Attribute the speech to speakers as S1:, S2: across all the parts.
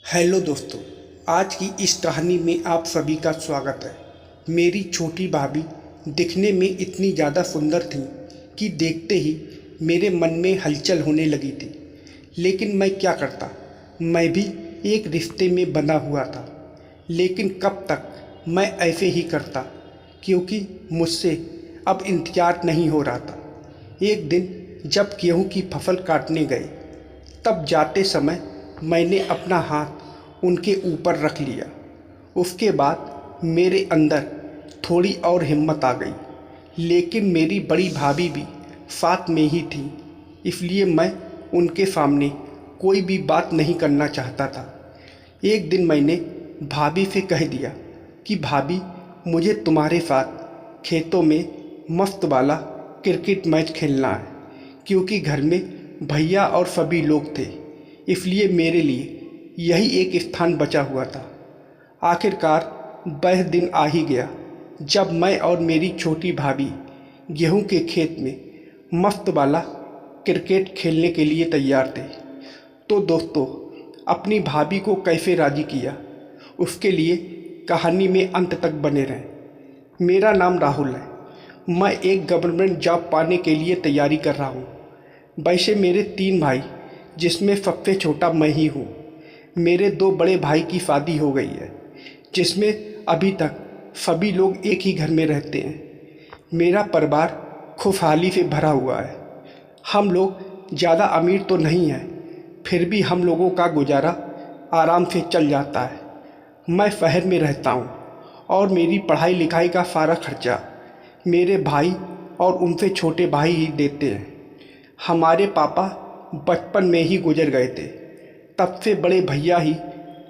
S1: Hello दोस्तों, आज की इस कहानी में आप सभी का स्वागत है। मेरी छोटी भाभी दिखने में इतनी ज़्यादा सुंदर थी कि देखते ही मेरे मन में हलचल होने लगी थी। लेकिन मैं क्या करता, मैं भी एक रिश्ते में बंधा हुआ था। लेकिन कब तक मैं ऐसे ही करता, क्योंकि मुझसे अब इंतजार नहीं हो रहा था। एक दिन जब गेहूं की फसल काटने गए, तब जाते समय मैंने अपना हाथ उनके ऊपर रख लिया। उसके बाद मेरे अंदर थोड़ी और हिम्मत आ गई। लेकिन मेरी बड़ी भाभी भी साथ में ही थी, इसलिए मैं उनके सामने कोई भी बात नहीं करना चाहता था। एक दिन मैंने भाभी से कह दिया कि भाभी, मुझे तुम्हारे साथ खेतों में मस्त वाला क्रिकेट मैच खेलना है, क्योंकि घर में भैया और सभी लोग थे। इसलिए मेरे लिए यही एक स्थान बचा हुआ था। आखिरकार वह दिन आ ही गया जब मैं और मेरी छोटी भाभी गेहूं के खेत में मस्त वाला क्रिकेट खेलने के लिए तैयार थे। तो दोस्तों, अपनी भाभी को कैसे राज़ी किया, उसके लिए कहानी में अंत तक बने रहें। मेरा नाम राहुल है। मैं एक गवर्नमेंट जॉब पाने के लिए तैयारी कर रहा हूँ। वैसे मेरे 3 भाई, जिसमें सबसे छोटा मैं ही हूँ। मेरे 2 बड़े भाई की शादी हो गई है, जिसमें अभी तक सभी लोग एक ही घर में रहते हैं। मेरा परिवार खुशहाली से भरा हुआ है। हम लोग ज़्यादा अमीर तो नहीं हैं, फिर भी हम लोगों का गुजारा आराम से चल जाता है। मैं शहर में रहता हूँ और मेरी पढ़ाई लिखाई का सारा खर्चा मेरे भाई और उनसे छोटे भाई ही देते हैं। हमारे पापा बचपन में ही गुजर गए थे, तब से बड़े भैया ही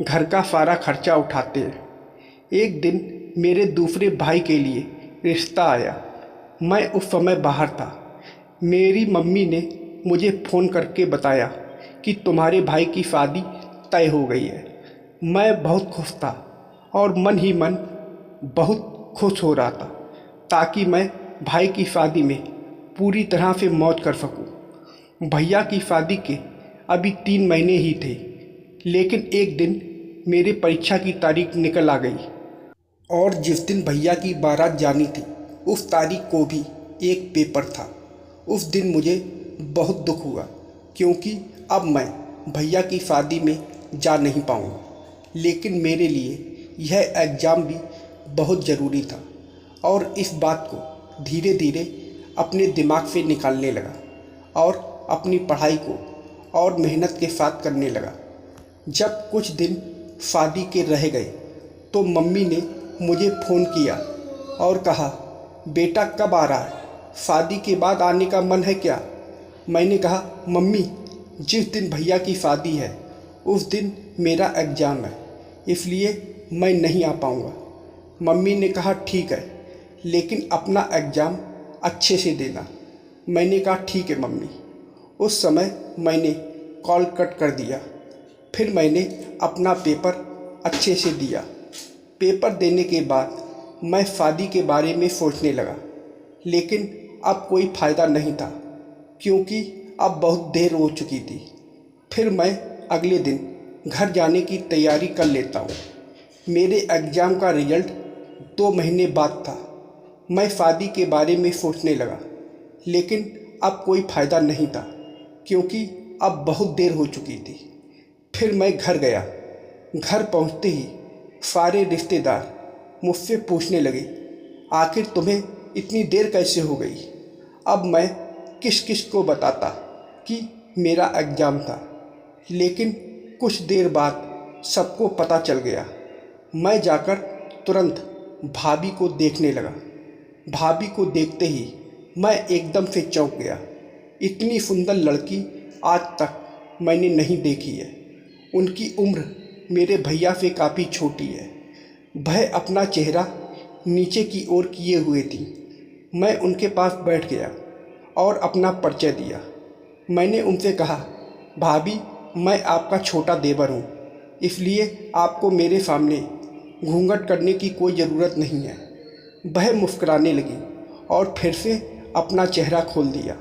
S1: घर का सारा खर्चा उठाते हैं। एक दिन मेरे दूसरे भाई के लिए रिश्ता आया। मैं उस समय बाहर था। मेरी मम्मी ने मुझे फ़ोन करके बताया कि तुम्हारे भाई की शादी तय हो गई है। मैं बहुत खुश था और मन ही मन बहुत खुश हो रहा था, ताकि मैं भाई की शादी में पूरी तरह से मौज कर सकूं। भैया की शादी के अभी 3 महीने ही थे, लेकिन एक दिन मेरे परीक्षा की तारीख निकल आ गई और जिस दिन भैया की बारात जानी थी, उस तारीख को भी एक पेपर था। उस दिन मुझे बहुत दुख हुआ, क्योंकि अब मैं भैया की शादी में जा नहीं पाऊँगा। लेकिन मेरे लिए यह एग्ज़ाम भी बहुत ज़रूरी था और इस बात को धीरे धीरे अपने दिमाग से निकालने लगा और अपनी पढ़ाई को और मेहनत के साथ करने लगा। जब कुछ दिन शादी के रह गए, तो मम्मी ने मुझे फ़ोन किया और कहा, बेटा कब आ रहा है, शादी के बाद आने का मन है क्या? मैंने कहा, मम्मी, जिस दिन भैया की शादी है उस दिन मेरा एग्ज़ाम है, इसलिए मैं नहीं आ पाऊँगा। मम्मी ने कहा, ठीक है, लेकिन अपना एग्ज़ाम अच्छे से देना। मैंने कहा, ठीक है मम्मी। उस समय मैंने कॉल कट कर दिया। फिर मैंने अपना पेपर अच्छे से दिया। पेपर देने के बाद मैं शादी के बारे में सोचने लगा, लेकिन अब कोई फ़ायदा नहीं था, क्योंकि अब बहुत देर हो चुकी थी। फिर मैं अगले दिन घर जाने की तैयारी कर लेता हूँ। मेरे एग्ज़ाम का रिज़ल्ट 2 महीने बाद था। मैं शादी के बारे में सोचने लगा, लेकिन अब कोई फ़ायदा नहीं था, क्योंकि अब बहुत देर हो चुकी थी। फिर मैं घर गया। घर पहुंचते ही सारे रिश्तेदार मुझसे पूछने लगे, आखिर तुम्हें इतनी देर कैसे हो गई? अब मैं किस किस को बताता कि मेरा एग्ज़ाम था, लेकिन कुछ देर बाद सबको पता चल गया। मैं जाकर तुरंत भाभी को देखने लगा। भाभी को देखते ही मैं एकदम से चौंक गया। इतनी सुंदर लड़की आज तक मैंने नहीं देखी है। उनकी उम्र मेरे भैया से काफ़ी छोटी है। वह अपना चेहरा नीचे की ओर किए हुए थी। मैं उनके पास बैठ गया और अपना परिचय दिया। मैंने उनसे कहा, भाभी, मैं आपका छोटा देवर हूँ, इसलिए आपको मेरे सामने घूंघट करने की कोई ज़रूरत नहीं है। वह मुस्कुराने लगी और फिर से अपना चेहरा खोल दिया।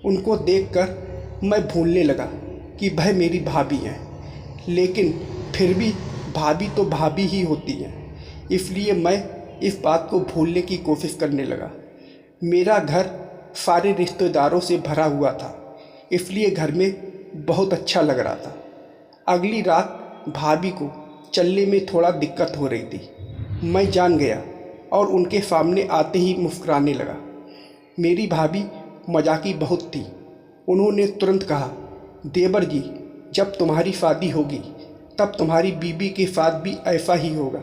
S1: उनको देखकर मैं भूलने लगा कि वह मेरी भाभी हैं, लेकिन फिर भी भाभी तो भाभी ही होती हैं, इसलिए मैं इस बात को भूलने की कोशिश करने लगा। मेरा घर सारे रिश्तेदारों से भरा हुआ था, इसलिए घर में बहुत अच्छा लग रहा था। अगली रात भाभी को चलने में थोड़ा दिक्कत हो रही थी। मैं जान गया और उनके सामने आते ही मुस्कुराने लगा। मेरी भाभी मजाकी बहुत थी। उन्होंने तुरंत कहा, देवर जी, जब तुम्हारी शादी होगी तब तुम्हारी बीबी के साथ भी ऐसा ही होगा।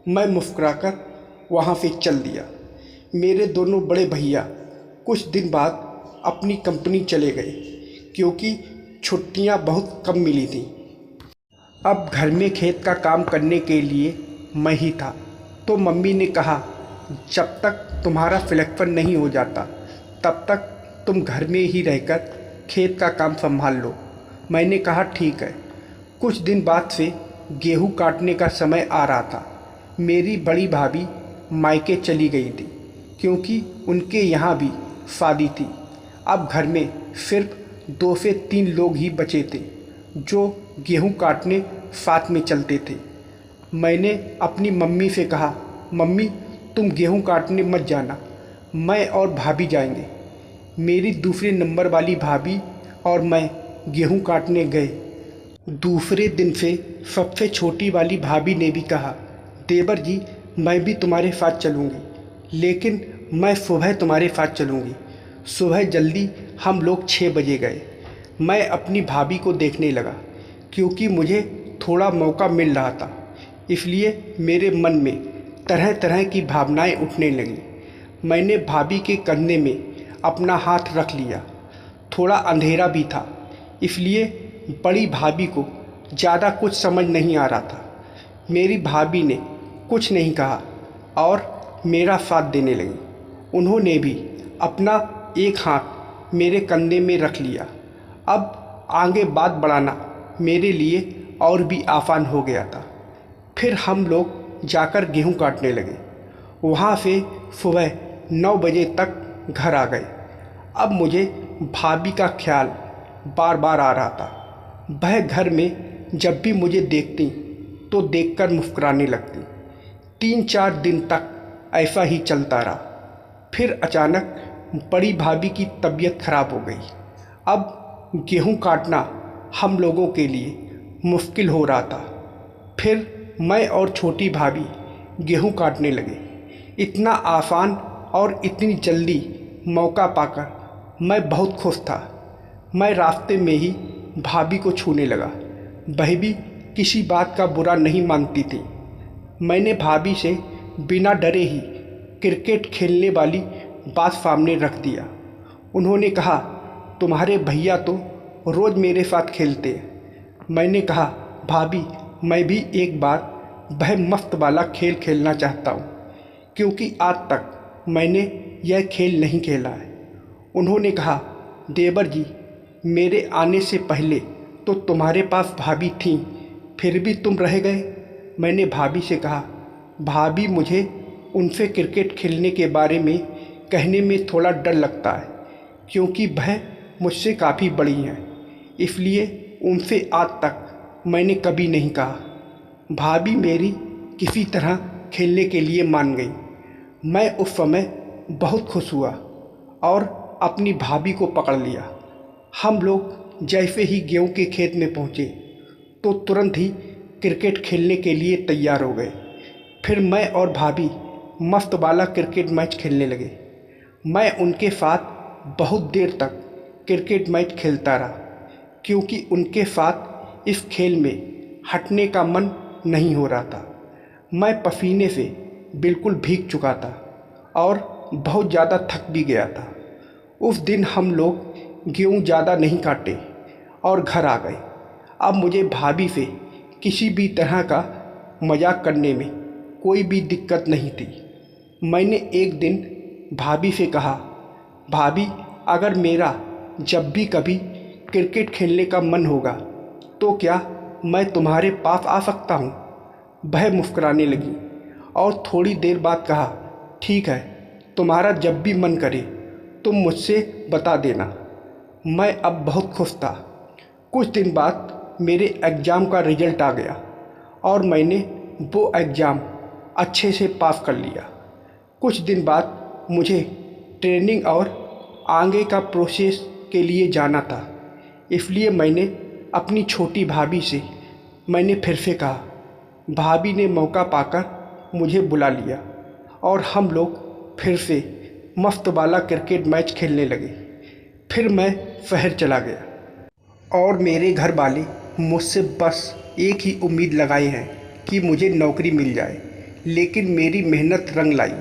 S1: मैं मुस्कुराकर वहाँ से चल दिया। मेरे दोनों बड़े भैया कुछ दिन बाद अपनी कंपनी चले गए, क्योंकि छुट्टियाँ बहुत कम मिली थीं। अब घर में खेत का काम करने के लिए मैं ही था। तो मम्मी ने कहा, जब तक तुम्हारा सिलेक्शन नहीं हो जाता तब तक तुम घर में ही रहकर खेत का काम संभाल लो। मैंने कहा ठीक है। कुछ दिन बाद से गेहूं काटने का समय आ रहा था। मेरी बड़ी भाभी मायके चली गई थी, क्योंकि उनके यहाँ भी शादी थी। अब घर में सिर्फ 2 से 3 लोग ही बचे थे जो गेहूं काटने साथ में चलते थे। मैंने अपनी मम्मी से कहा, मम्मी तुम गेहूं काटने मत जाना, मैं और भाभी जाएंगे। मेरी दूसरे नंबर वाली भाभी और मैं गेहूं काटने गए। दूसरे दिन से सबसे छोटी वाली भाभी ने भी कहा, देवर जी मैं भी तुम्हारे साथ चलूँगी, लेकिन मैं सुबह तुम्हारे साथ चलूँगी। सुबह जल्दी हम लोग 6 बजे गए। मैं अपनी भाभी को देखने लगा, क्योंकि मुझे थोड़ा मौका मिल रहा था, इसलिए मेरे मन में तरह तरह की भावनाएं उठने लगीं। मैंने भाभी के कंधे में अपना हाथ रख लिया। थोड़ा अंधेरा भी था, इसलिए बड़ी भाभी को ज़्यादा कुछ समझ नहीं आ रहा था। मेरी भाभी ने कुछ नहीं कहा और मेरा साथ देने लगी। उन्होंने भी अपना एक हाथ मेरे कंधे में रख लिया। अब आगे बात बढ़ाना मेरे लिए और भी आसान हो गया था। फिर हम लोग जाकर गेहूं काटने लगे। वहाँ से सुबह 9 बजे तक घर आ गए। अब मुझे भाभी का ख्याल बार बार आ रहा था। वह घर में जब भी मुझे देखती तो देखकर मुस्कुराने लगती। 3-4 दिन तक ऐसा ही चलता रहा। फिर अचानक बड़ी भाभी की तबीयत खराब हो गई। अब गेहूं काटना हम लोगों के लिए मुश्किल हो रहा था। फिर मैं और छोटी भाभी गेहूं काटने लगे। इतना आसान और इतनी जल्दी मौका पाकर मैं बहुत खुश था। मैं रास्ते में ही भाभी को छूने लगा। वह भी किसी बात का बुरा नहीं मानती थी। मैंने भाभी से बिना डरे ही क्रिकेट खेलने वाली बात सामने रख दिया। उन्होंने कहा, तुम्हारे भैया तो रोज़ मेरे साथ खेलते हैं। मैंने कहा, भाभी मैं भी एक बार वह मस्त वाला खेल खेलना चाहता हूँ, क्योंकि आज तक मैंने यह खेल नहीं खेला है। उन्होंने कहा, देवर जी मेरे आने से पहले तो तुम्हारे पास भाभी थी, फिर भी तुम रह गए। मैंने भाभी से कहा, भाभी मुझे उनसे क्रिकेट खेलने के बारे में कहने में थोड़ा डर लगता है, क्योंकि वह मुझसे काफ़ी बड़ी हैं, इसलिए उनसे आज तक मैंने कभी नहीं कहा। भाभी मेरी किसी तरह खेलने के लिए मान गई। मैं उस समय बहुत खुश हुआ और अपनी भाभी को पकड़ लिया। हम लोग जैसे ही गेहूं के खेत में पहुंचे तो तुरंत ही क्रिकेट खेलने के लिए तैयार हो गए। फिर मैं और भाभी मस्त वाला क्रिकेट मैच खेलने लगे। मैं उनके साथ बहुत देर तक क्रिकेट मैच खेलता रहा, क्योंकि उनके साथ इस खेल में हटने का मन नहीं हो रहा था। मैं पसीने से बिल्कुल भीग चुका था और बहुत ज़्यादा थक भी गया था। उस दिन हम लोग गेहूं ज़्यादा नहीं काटे और घर आ गए। अब मुझे भाभी से किसी भी तरह का मजाक करने में कोई भी दिक्कत नहीं थी। मैंने एक दिन भाभी से कहा, भाभी अगर मेरा जब भी कभी क्रिकेट खेलने का मन होगा तो क्या मैं तुम्हारे पास आ सकता हूँ? वह मुस्कुराने लगी और थोड़ी देर बाद कहा, ठीक है, तुम्हारा जब भी मन करे तुम मुझसे बता देना। मैं अब बहुत खुश था। कुछ दिन बाद मेरे एग्ज़ाम का रिज़ल्ट आ गया। और मैंने वो एग्ज़ाम अच्छे से पास कर लिया। कुछ दिन बाद मुझे ट्रेनिंग और आगे का प्रोसेस के लिए जाना था, इसलिए मैंने अपनी छोटी भाभी से फिर से कहा। भाभी ने मौका पाकर मुझे बुला लिया और हम लोग फिर से मस्त वाला क्रिकेट मैच खेलने लगे। फिर मैं शहर चला गया और मेरे घर वाले मुझसे बस एक ही उम्मीद लगाए हैं कि मुझे नौकरी मिल जाए, लेकिन मेरी मेहनत रंग लाई।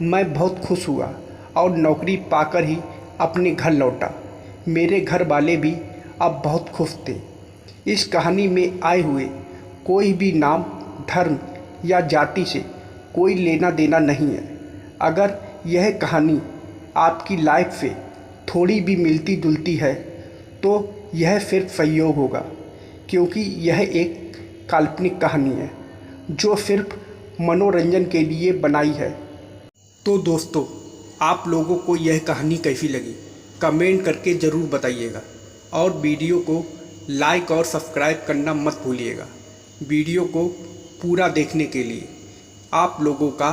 S1: मैं बहुत खुश हुआ और नौकरी पाकर ही अपने घर लौटा। मेरे घर वाले भी अब बहुत खुश थे। इस कहानी में आए हुए कोई भी नाम, धर्म या जाति से कोई लेना देना नहीं है। अगर यह कहानी आपकी लाइफ से थोड़ी भी मिलती जुलती है तो यह सिर्फ सहयोग होगा, क्योंकि यह एक काल्पनिक कहानी है जो सिर्फ मनोरंजन के लिए बनाई है। तो दोस्तों, आप लोगों को यह कहानी कैसी लगी कमेंट करके ज़रूर बताइएगा और वीडियो को लाइक और सब्सक्राइब करना मत भूलिएगा। वीडियो को पूरा देखने के लिए आप लोगों का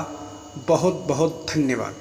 S1: बहुत बहुत धन्यवाद।